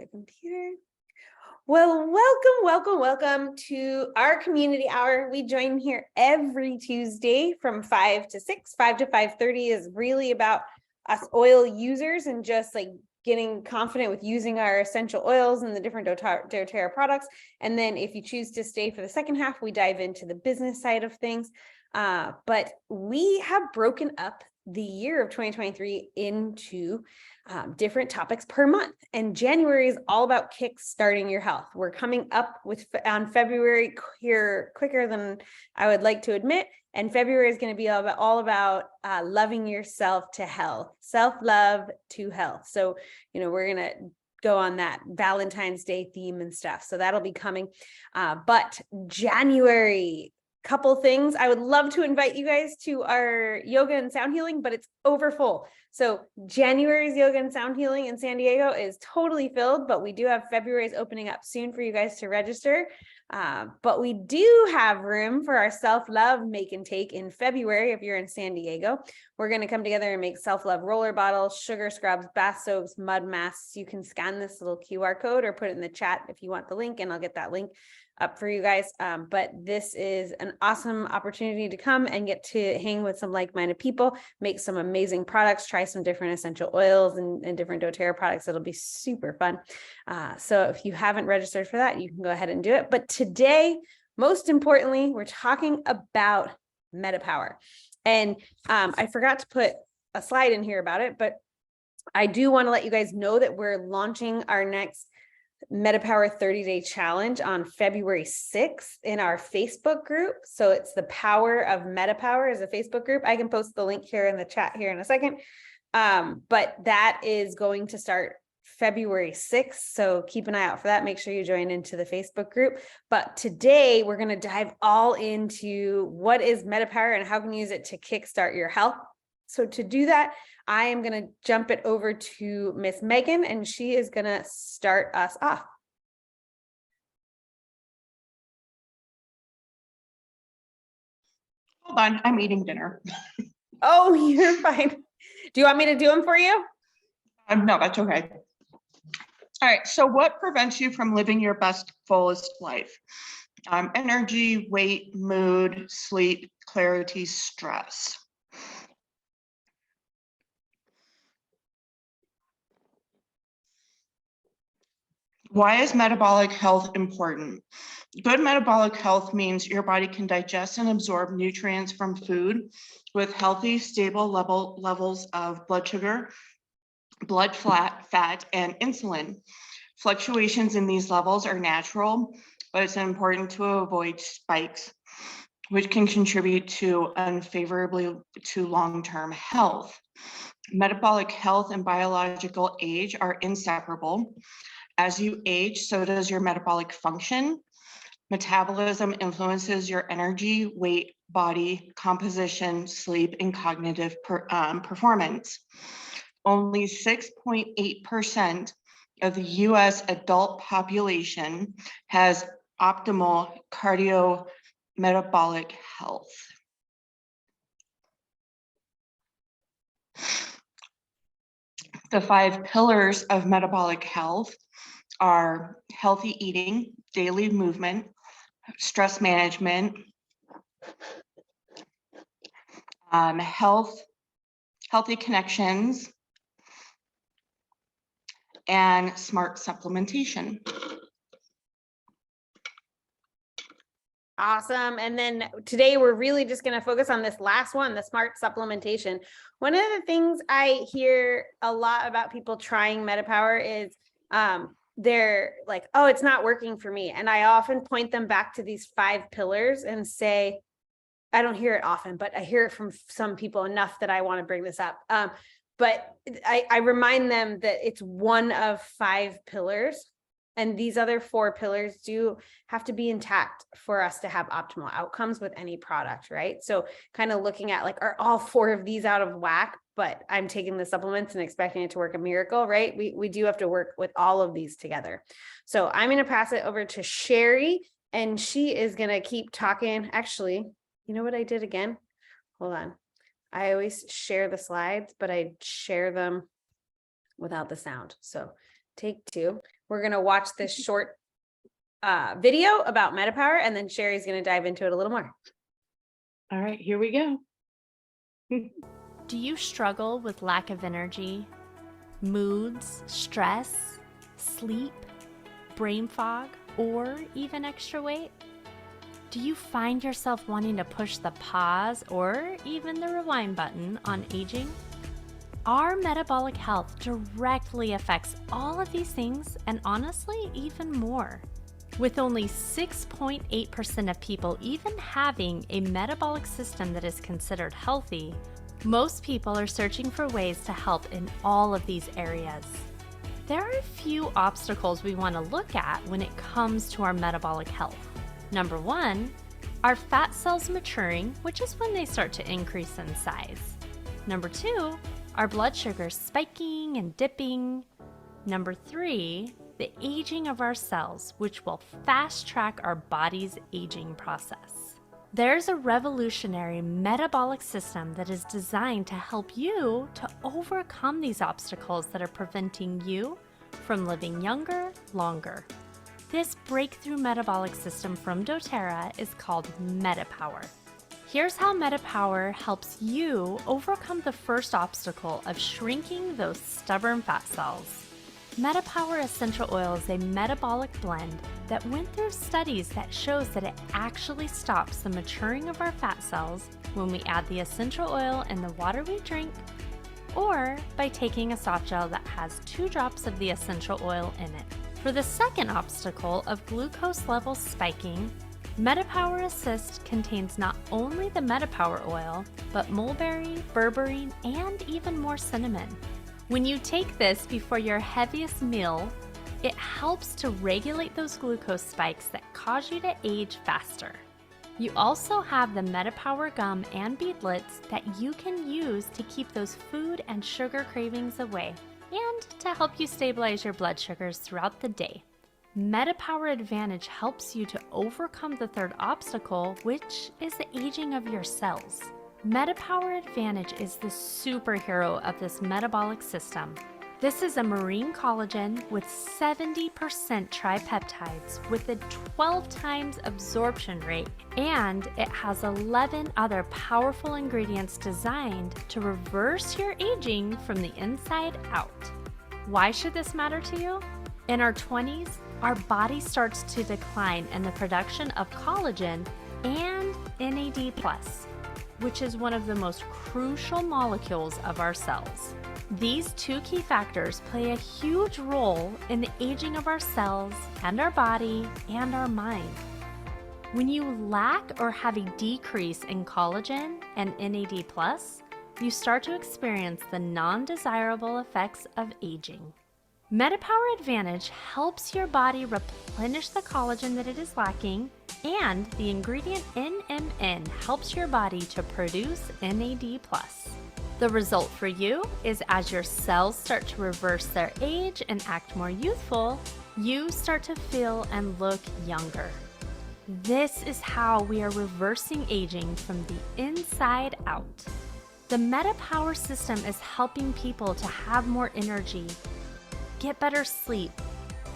the computer. Well, welcome to our community hour. We join here every Tuesday from 5 to 6. 5 to 5:30 is really about us oil users and just like getting confident with using our essential oils and the different doTERRA products. And then if you choose to stay for the second half, we dive into the business side of things. But we have broken up the year of 2023 into different topics per month. And January is all about kickstarting your health. We're coming up with on February here quicker than I would like to admit. And February is going to be all about loving yourself to health, self-love to health. So, we're going to go on that Valentine's Day theme and stuff. So that'll be coming. But January, couple things. I would love to invite you guys to our yoga and sound healing, but it's over full. So January's yoga and sound healing in San Diego is totally filled, but we do have February's opening up soon for you guys to register. But we do have room for our self-love make and take in February. If you're in San Diego, we're going to come together and make self-love roller bottles, sugar scrubs, bath soaps, mud masks. You can scan this little QR code or put it in the chat if you want the link, and I'll get that link up for you guys. But this is an awesome opportunity to come and get to hang with some like-minded people, make some amazing products, try some different essential oils and different doTERRA products. It'll be super fun. So if you haven't registered for that, you can go ahead and do it. But today, most importantly, we're talking about MetaPWR. And I forgot to put a slide in here about it, but I do want to let you guys know that we're launching our next MetaPWR 30-day challenge on February 6th in our Facebook group. So it's the Power of MetaPWR is a Facebook group. I can post the link here in the chat here in a second. But that is going to start February 6th. So keep an eye out for that. Make sure you join into the Facebook group. But today we're going to dive all into what is MetaPWR and how can you use it to kickstart your health. So to do that, I am going to jump it over to Miss Megan, and she is going to start us off. Hold on, I'm eating dinner. Oh, you're fine. Do you want me to do them for you? No, that's okay. All right, so what prevents you from living your best, fullest life? Energy, weight, mood, sleep, clarity, stress. Why is metabolic health important? Good metabolic health means your body can digest and absorb nutrients from food with healthy, stable levels of blood sugar, blood fat, and insulin. Fluctuations in these levels are natural, but it's important to avoid spikes, which can contribute to unfavorably to long-term health. Metabolic health and biological age are inseparable. As you age, so does your metabolic function. Metabolism influences your energy, weight, body composition, sleep, and cognitive performance. Only 6.8% of the US adult population has optimal cardiometabolic health. The 5 pillars of metabolic health are healthy eating, daily movement, stress management, healthy connections, and smart supplementation. Awesome. And then today we're really just going to focus on this last one, the smart supplementation. One of the things I hear a lot about people trying MetaPWR is they're like, oh, it's not working for me. And I often point them back to these 5 pillars and say, I don't hear it often, but I hear it from some people enough that I want to bring this up. But I remind them that it's one of 5 pillars. And these other 4 pillars do have to be intact for us to have optimal outcomes with any product, right? So kind of looking at like, are all 4 of these out of whack, but I'm taking the supplements and expecting it to work a miracle, right? We do have to work with all of these together. So I'm going to pass it over to Sherry, and she is going to keep talking. Actually, you know what I did again? Hold on. I always share the slides, but I share them without the sound. So take two. We're going to watch this short video about MetaPWR, and then Sherry's going to dive into it a little more. All right, here we go. Do you struggle with lack of energy, moods, stress, sleep, brain fog, or even extra weight? Do you find yourself wanting to push the pause or even the rewind button on aging? Our metabolic health directly affects all of these things, and honestly, even more. With only 6.8% of people even having a metabolic system that is considered healthy, most people are searching for ways to help in all of these areas. There are a few obstacles we want to look at when it comes to our metabolic health. Number one, our fat cells maturing, which is when they start to increase in size. Number two, our blood sugars spiking and dipping. Number three, the aging of our cells, which will fast track our body's aging process. There's a revolutionary metabolic system that is designed to help you to overcome these obstacles that are preventing you from living younger, longer. This breakthrough metabolic system from doTERRA is called MetaPWR. Here's how MetaPWR helps you overcome the first obstacle of shrinking those stubborn fat cells. MetaPWR essential oil is a metabolic blend that went through studies that shows that it actually stops the maturing of our fat cells when we add the essential oil in the water we drink, or by taking a soft gel that has 2 drops of the essential oil in it. For the second obstacle of glucose levels spiking, MetaPWR Assist contains not only the MetaPWR oil, but mulberry, berberine, and even more cinnamon. When you take this before your heaviest meal, it helps to regulate those glucose spikes that cause you to age faster. You also have the MetaPWR gum and beadlets that you can use to keep those food and sugar cravings away, and to help you stabilize your blood sugars throughout the day. MetaPWR Advantage helps you to overcome the third obstacle, which is the aging of your cells. MetaPWR Advantage is the superhero of this metabolic system. This is a marine collagen with 70% tripeptides with a 12 times absorption rate, and it has 11 other powerful ingredients designed to reverse your aging from the inside out. Why should this matter to you? In our 20s, our body starts to decline in the production of collagen and NAD+, which is one of the most crucial molecules of our cells. These 2 key factors play a huge role in the aging of our cells and our body and our mind. When you lack or have a decrease in collagen and NAD+, you start to experience the non-desirable effects of aging. MetaPWR Advantage helps your body replenish the collagen that it is lacking, and the ingredient NMN helps your body to produce NAD+. The result for you is as your cells start to reverse their age and act more youthful, you start to feel and look younger. This is how we are reversing aging from the inside out. The MetaPWR system is helping people to have more energy, get better sleep,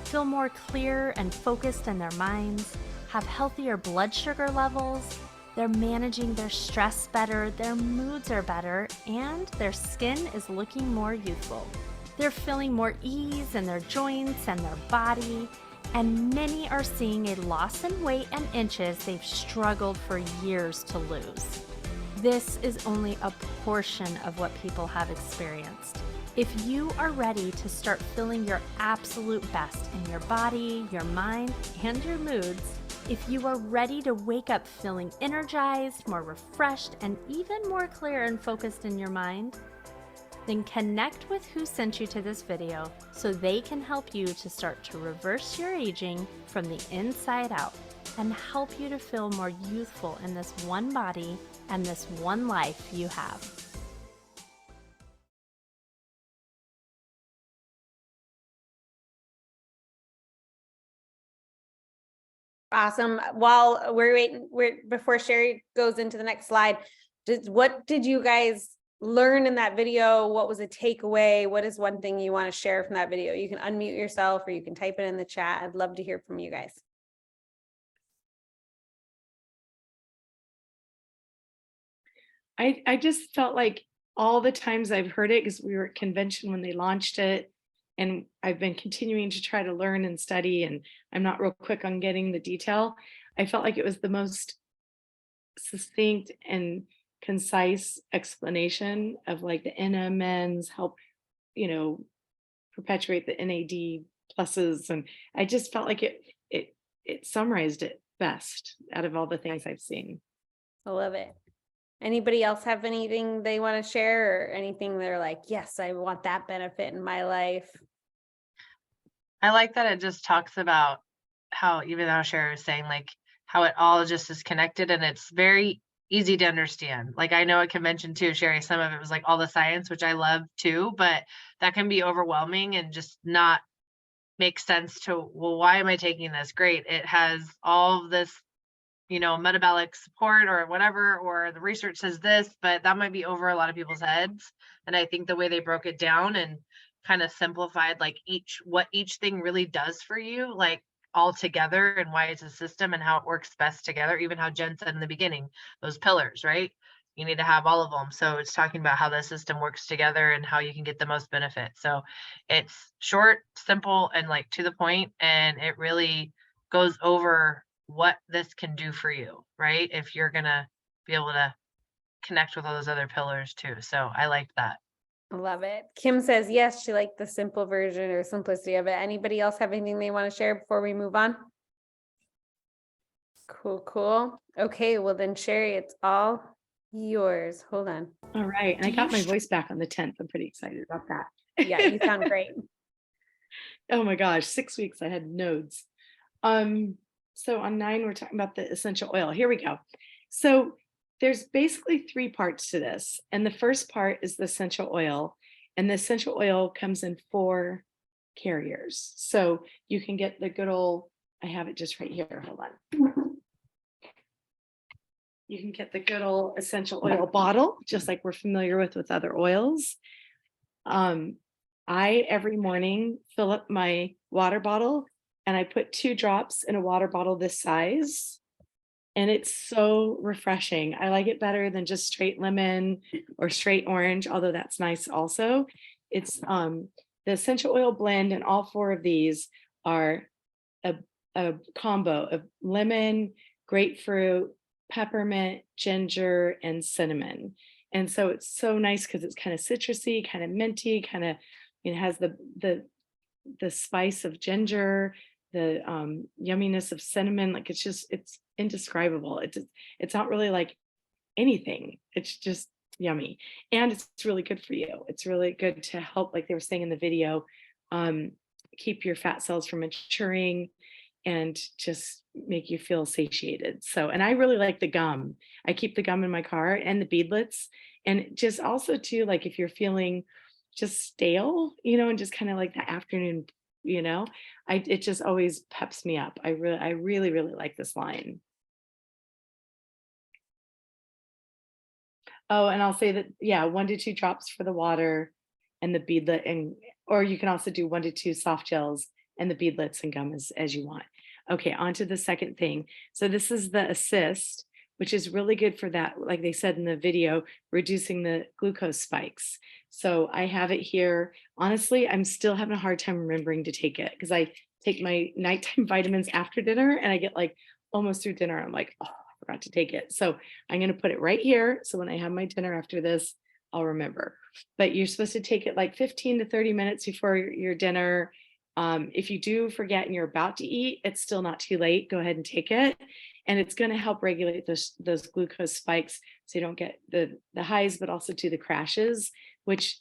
feel more clear and focused in their minds, have healthier blood sugar levels, they're managing their stress better, their moods are better, and their skin is looking more youthful. They're feeling more ease in their joints and their body, and many are seeing a loss in weight and inches they've struggled for years to lose. This is only a portion of what people have experienced. If you are ready to start feeling your absolute best in your body, your mind, and your moods, if you are ready to wake up feeling energized, more refreshed, and even more clear and focused in your mind, then connect with who sent you to this video so they can help you to start to reverse your aging from the inside out and help you to feel more youthful in this one body and this one life you have. Awesome. While we're waiting, before Sherry goes into the next slide, what did you guys learn in that video? What was a takeaway? What is one thing you want to share from that video? You can unmute yourself or you can type it in the chat. I'd love to hear from you guys. I just felt like all the times I've heard it, because we were at convention when they launched it, and I've been continuing to try to learn and study, and I'm not real quick on getting the detail. I felt like it was the most succinct and concise explanation of like the NMNs help, perpetuate the NAD pluses. And I just felt like it summarized it best out of all the things I've seen. I love it. Anybody else have anything they want to share, or anything they're like, yes, I want that benefit in my life? I like that it just talks about how, even though Sherry was saying, like, how it all just is connected and it's very easy to understand. Like, I know at convention too, Sherry, some of it was like all the science, which I love too, but that can be overwhelming and just not make sense to, well, why am I taking this? Great. It has all of this, metabolic support or whatever, or the research says this, but that might be over a lot of people's heads. And I think the way they broke it down and kind of simplified like what each thing really does for you, like all together, and why it's a system and how it works best together. Even how Jen said in the beginning, those pillars, right? You need to have all of them. So it's talking about how the system works together and how you can get the most benefit. So it's short, simple, and like to the point, and it really goes over what this can do for you, right? If you're gonna be able to connect with all those other pillars too. So I like that. I love it. Kim says, yes, she liked the simple version or simplicity of it. Anybody else have anything they want to share before we move on? Cool. Okay, well then, Sherry, it's all yours. Hold on. All right. And I got my voice back on the 10th. I'm pretty excited about that. Yeah, you sound great. Oh my gosh, 6 weeks I had nodes. So on 9, we're talking about the essential oil. Here we go. So there's basically 3 parts to this. And the first part is the essential oil. And the essential oil comes in 4 carriers. So you can get the good old, I have it just right here. Hold on. You can get the good old essential oil bottle, just like we're familiar with other oils. I every morning fill up my water bottle and I put 2 drops in a water bottle this size. And it's so refreshing. I like it better than just straight lemon or straight orange, although that's nice also. It's the essential oil blend, and all 4 of these are a combo of lemon, grapefruit, peppermint, ginger, and cinnamon. And so it's so nice because it's kind of citrusy, kind of minty, kind of, it has the spice of ginger, the yumminess of cinnamon. Like it's indescribable. It's not really like anything. It's just yummy. And it's really good for you. It's really good to help, like they were saying in the video, keep your fat cells from maturing and just make you feel satiated. So, and I really like the gum. I keep the gum in my car and the beadlets. And just also too, like if you're feeling just stale, and just kind of like the afternoon, it just always peps me up. I really like this line. Oh, and I'll say that, yeah, 1 to 2 drops for the water and the beadlet, or you can also do 1 to 2 soft gels and the beadlets and gum as you want. Okay, on to the second thing. So this is the assist, which is really good for that, like they said in the video, reducing the glucose spikes. So I have it here. Honestly, I'm still having a hard time remembering to take it because I take my nighttime vitamins after dinner and I get like almost through dinner. I'm like, oh, I forgot to take it. So I'm going to put it right here. So when I have my dinner after this, I'll remember. But you're supposed to take it like 15 to 30 minutes before your dinner. If you do forget and you're about to eat, it's still not too late. Go ahead and take it. And it's going to help regulate those glucose spikes so you don't get the highs, but also to the crashes, which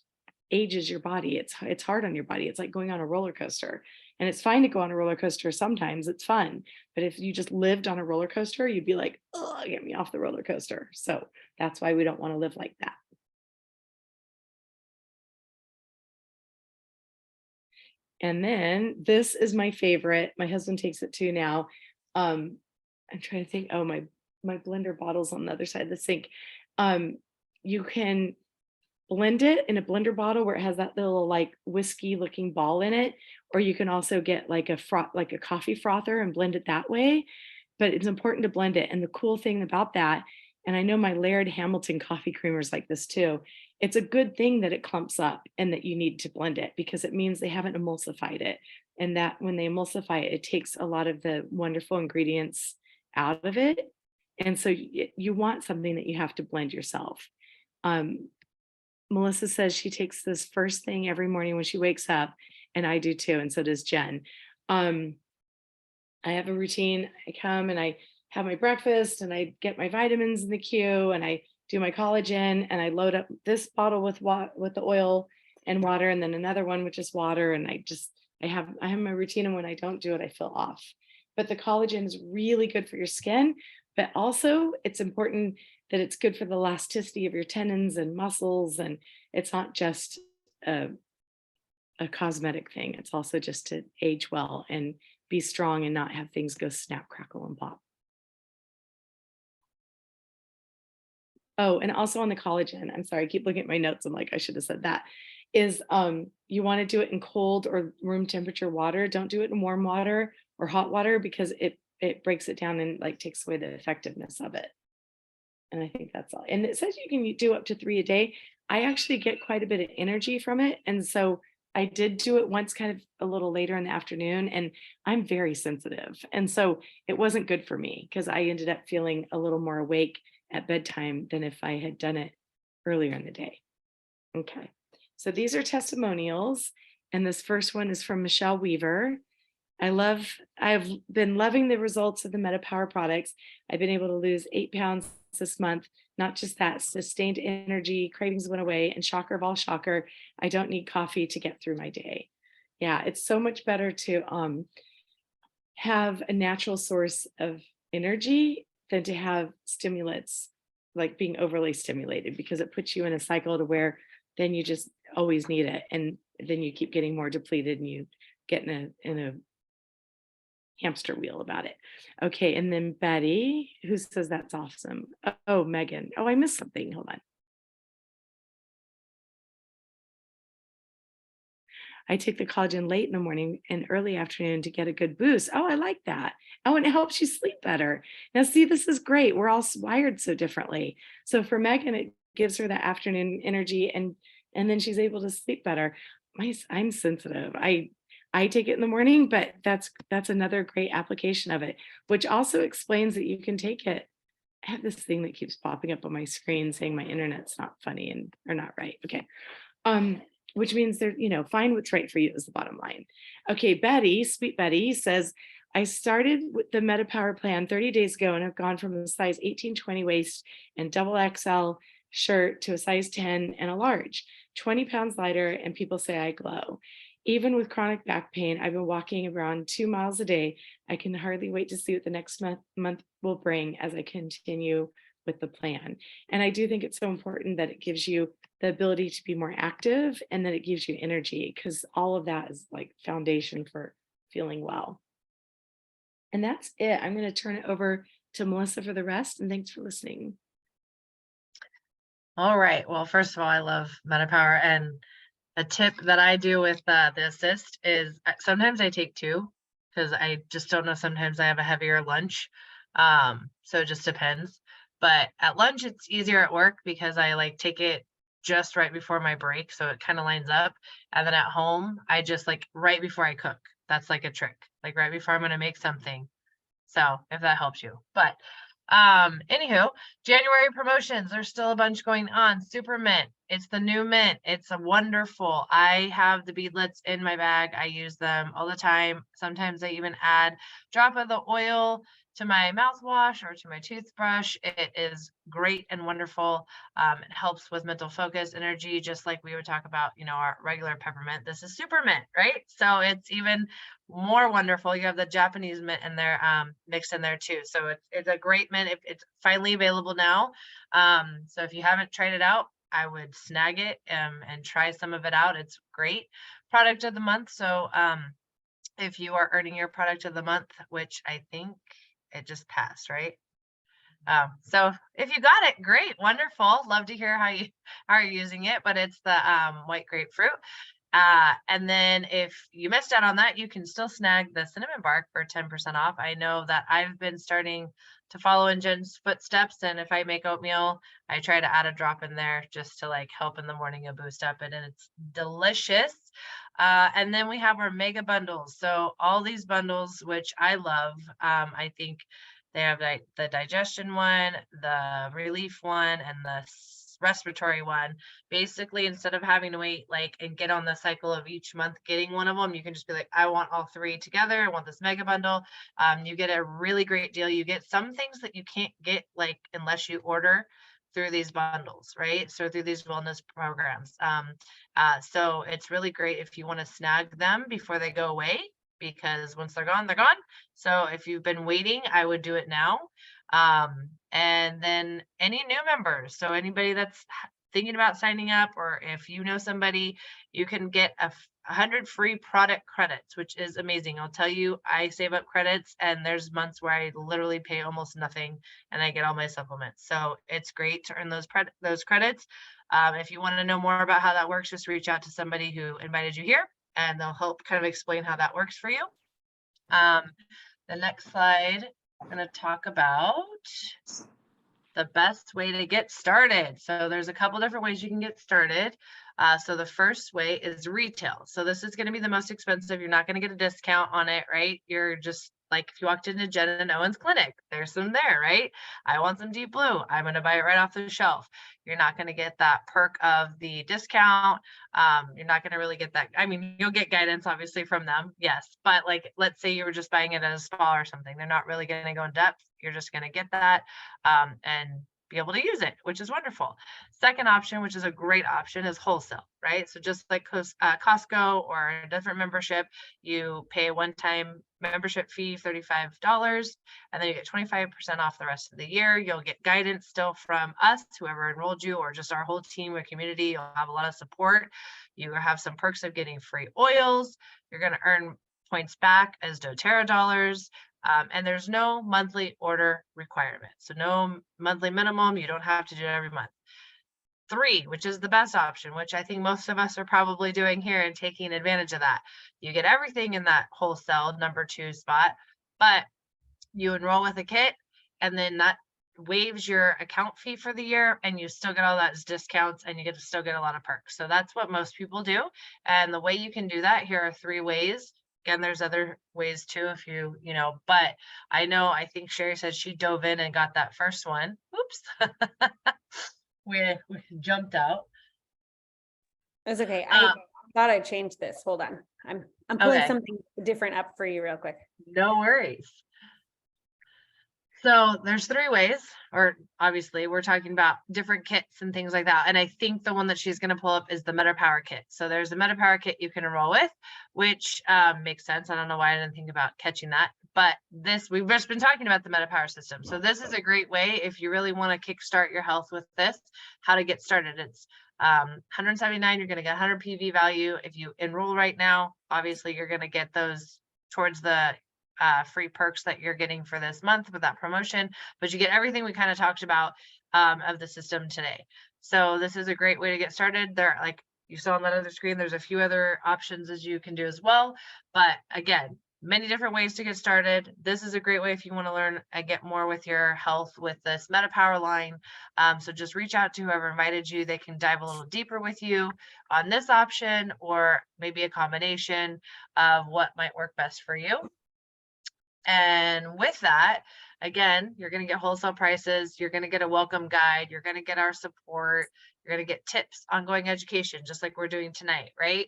ages your body. It's hard on your body. It's like going on a roller coaster. And it's fine to go on a roller coaster sometimes. It's fun. But if you just lived on a roller coaster, you'd be like, oh, get me off the roller coaster. So that's why we don't want to live like that. And then this is my favorite. My husband takes it too now. I'm trying to think. Oh, my blender bottle's on the other side of the sink. You can blend it in a blender bottle where it has that little like whiskey looking ball in it, or you can also get like a coffee frother and blend it that way. But it's important to blend it. And the cool thing about that, and I know my Laird Hamilton coffee creamers like this too, it's a good thing that it clumps up and that you need to blend it, because it means they haven't emulsified it. And that when they emulsify it, it takes a lot of the wonderful ingredients out of it. And so you want something that you have to blend yourself. Melissa says she takes this first thing every morning when she wakes up, and I do too, and so does Jen. I have a routine. I come and I have my breakfast and I get my vitamins in the queue and I do my collagen and I load up this bottle with the oil and water, and then another one with just water. And I have my routine, and when I don't do it, I feel off. But the collagen is really good for your skin, but also it's important that it's good for the elasticity of your tendons and muscles. And it's not just a cosmetic thing. It's also just to age well and be strong and not have things go snap, crackle, and pop. Oh, and also on the collagen, I'm sorry, I keep looking at my notes. I'm like, I should have said that, is you want to do it in cold or room temperature water. Don't do it in warm water or hot water, because it breaks it down and like takes away the effectiveness of it. And I think that's all. And it says you can do up to 3 a day. I actually get quite a bit of energy from it. And so I did do it once kind of a little later in the afternoon, and I'm very sensitive. And so it wasn't good for me, because I ended up feeling a little more awake at bedtime than if I had done it earlier in the day. Okay, so these are testimonials. And this first one is from Michelle Weaver. I've been loving the results of the MetaPWR products. I've been able to lose 8 pounds this month. Not just that, sustained energy, cravings went away, and shocker of all shocker, I don't need coffee to get through my day. Yeah, it's so much better to have a natural source of energy than to have stimulants, like being overly stimulated, because it puts you in a cycle to where then you just always need it, and then you keep getting more depleted and you get in a hamster wheel about it. Okay, and then Betty, who says that's awesome. Oh, Megan. Oh, I missed something. Hold on. I take the collagen late in the morning and early afternoon to get a good boost. Oh, I like that. Oh, and it helps you sleep better. Now, see, this is great. We're all wired so differently. So for Megan, it gives her that afternoon energy, and then she's able to sleep better. I'm sensitive. I take it in the morning, but that's another great application of it, which also explains that you can take it. I have this thing that keeps popping up on my screen saying my internet's not funny or not right. Okay. Which means they're, find what's right for you is the bottom line. Okay, Betty, sweet Betty says, I started with the MetaPWR plan 30 days ago and have gone from a size 18-20 waist and double XL shirt to a size 10 and a large, 20 pounds lighter, and people say I glow. Even with chronic back pain, I've been walking around 2 miles a day. I can hardly wait to see what the next month will bring as I continue with the plan. And I do think it's so important that it gives you the ability to be more active and that it gives you energy, because all of that is like foundation for feeling well. And that's it. I'm going to turn it over to Melissa for the rest, and thanks for listening. All right. Well, first of all, I love MetaPWR, and a tip that I do with the assist is sometimes I take 2 because I just don't know. Sometimes I have a heavier lunch. So it just depends. But at lunch, it's easier at work because I like take it just right before my break. So it kind of lines up. And then at home, I just like right before I cook. That's like a trick, like right before I'm going to make something. So if that helps you. But anywho, January promotions, there's still a bunch going on. Super Mint, it's the new mint. It's a wonderful. I have the beadlets in my bag. I use them all the time. Sometimes I even add a drop of the oil to my mouthwash or to my toothbrush. It is great and wonderful. It helps with mental focus, energy, just like we would talk about, our regular peppermint. This is super mint, right? So it's even more wonderful. You have the Japanese mint in there, mixed in there too. So it's a great mint. It's finally available now. So if you haven't tried it out, I would snag it and try some of it out. It's great. Product of the month. So if you are earning your product of the month, which I think it just passed, right? So if you got it, great, wonderful. Love to hear how you're using it, but it's the white grapefruit. And then if you missed out on that, you can still snag the cinnamon bark for 10% off. I know that I've been starting to follow in Jen's footsteps, and if I make oatmeal, I try to add a drop in there just to like help in the morning and boost up it, and it's delicious. And then we have our mega bundles. So all these bundles, which I love, I think they have like the digestion one, the relief one, and the respiratory one. Basically, instead of having to wait like and get on the cycle of each month getting one of them, you can just be like, I want all three together. I want this mega bundle. You get a really great deal. You get some things that you can't get like unless you order through these bundles, right? So through these wellness programs. So it's really great if you want to snag them before they go away, because once they're gone, they're gone. So if you've been waiting, I would do it now. And then any new members, so anybody that's thinking about signing up, or if you know somebody, you can get 100 free product credits, which is amazing. I'll tell you, I save up credits, and there's months where I literally pay almost nothing and I get all my supplements. So it's great to earn those credits. If you want to know more about how that works, just reach out to somebody who invited you here, and they'll help kind of explain how that works for you. The next slide, I'm going to talk about the best way to get started. So there's a couple different ways you can get started. So the first way is retail. So this is going to be the most expensive. You're not going to get a discount on it, right? You're just like, if you walked into Jen and Owen's clinic, there's some there, right? I want some deep blue. I'm going to buy it right off the shelf. You're not going to get that perk of the discount. You're not going to really get that. I mean, you'll get guidance obviously from them. Yes. But like, let's say you were just buying it at a spa or something. They're not really going to go in depth. You're just going to get that and be able to use it, which is wonderful. Second option, which is a great option, is wholesale, right? So just like Costco or a different membership, you pay a one-time membership fee, $35, and then you get 25% off the rest of the year. You'll get guidance still from us, whoever enrolled you, or just our whole team or community. You'll have a lot of support. You have some perks of getting free oils. You're going to earn points back as doTERRA dollars. And there's no monthly order requirement. So no monthly minimum. You don't have to do it every month. 3, which is the best option, which I think most of us are probably doing here and taking advantage of that. You get everything in that wholesale number 2 spot, but you enroll with a kit, and then that waives your account fee for the year, and you still get all that discounts, and you get to still get a lot of perks. So that's what most people do. And the way you can do that, here are 3 ways. Again, there's other ways too, if you know, but I think Sherry said she dove in and got that first one. Oops. we jumped out. It's okay. I thought I changed this. Hold on. I'm pulling something different up for you real quick. No worries. So there's 3 ways, or obviously we're talking about different kits and things like that. And I think the one that she's going to pull up is the MetaPWR kit. So there's a MetaPWR kit you can enroll with, which makes sense. I don't know why I didn't think about catching that, but we've just been talking about the MetaPWR system. So this is a great way if you really want to kickstart your health with this, how to get started. It's $179. You're going to get 100 PV value. If you enroll right now, obviously you're going to get those towards the free perks that you're getting for this month with that promotion, but you get everything we kind of talked about of the system today. So this is a great way to get started. There, like you saw on that other screen, there's a few other options as you can do as well. But again, many different ways to get started. This is a great way if you want to learn and get more with your health with this MetaPWR line. So just reach out to whoever invited you. They can dive a little deeper with you on this option, or maybe a combination of what might work best for you. And with that, again, you're going to get wholesale prices. You're going to get a welcome guide. You're going to get our support. You're going to get tips, ongoing education, just like we're doing tonight, right?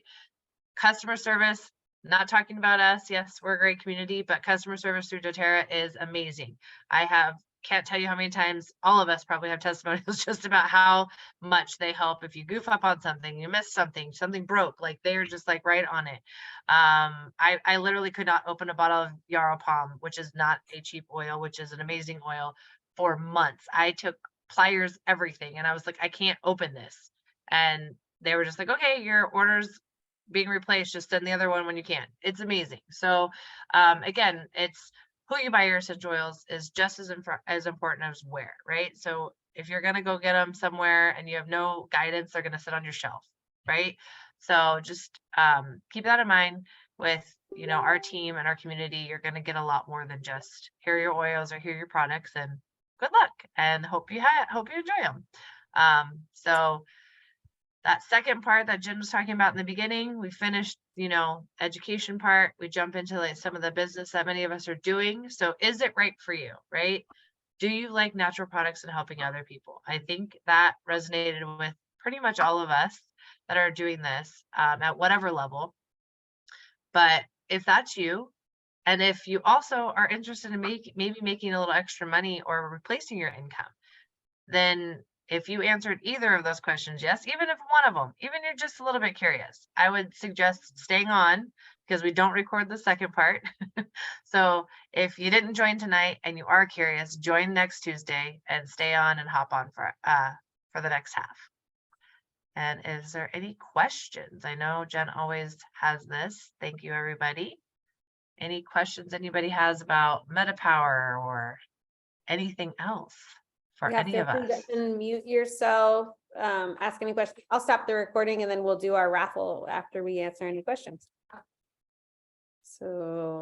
Customer service, not talking about us. Yes, we're a great community, but customer service through doTERRA is amazing. Can't tell you how many times all of us probably have testimonials just about how much they help. If you goof up on something, you miss something broke, like they're just like right on it. I literally could not open a bottle of Yarrow Palm, which is not a cheap oil, which is an amazing oil, for months. I took pliers, everything, and I was like, I can't open this. And they were just like, okay, your order's being replaced, just send the other one when you can. It's amazing. So again, it's who you buy your essential oils is just as important as where, right? So if you're going to go get them somewhere and you have no guidance, they're going to sit on your shelf, right? So just keep that in mind with, you know, our team and our community. You're going to get a lot more than just here are your oils or here are your products, and good luck and hope you enjoy them. So that second part that Jen was talking about in the beginning, we finished, you know, education part. We jump into like some of the business that many of us are doing. So is it right for you, right? Do you like natural products and helping other people? I think that resonated with pretty much all of us that are doing this at whatever level. But if that's you, and if you also are interested in maybe making a little extra money or replacing your income, then if you answered either of those questions, yes, even if one of them, even you're just a little bit curious, I would suggest staying on because we don't record the second part. So if you didn't join tonight and you are curious, join next Tuesday and stay on and hop on for the next half. And is there any questions? I know Jen always has this. Thank you, everybody. Any questions anybody has about MetaPWR or anything else for any feel of free us? to unmute yourself, ask any questions. I'll stop the recording and then we'll do our raffle after we answer any questions. So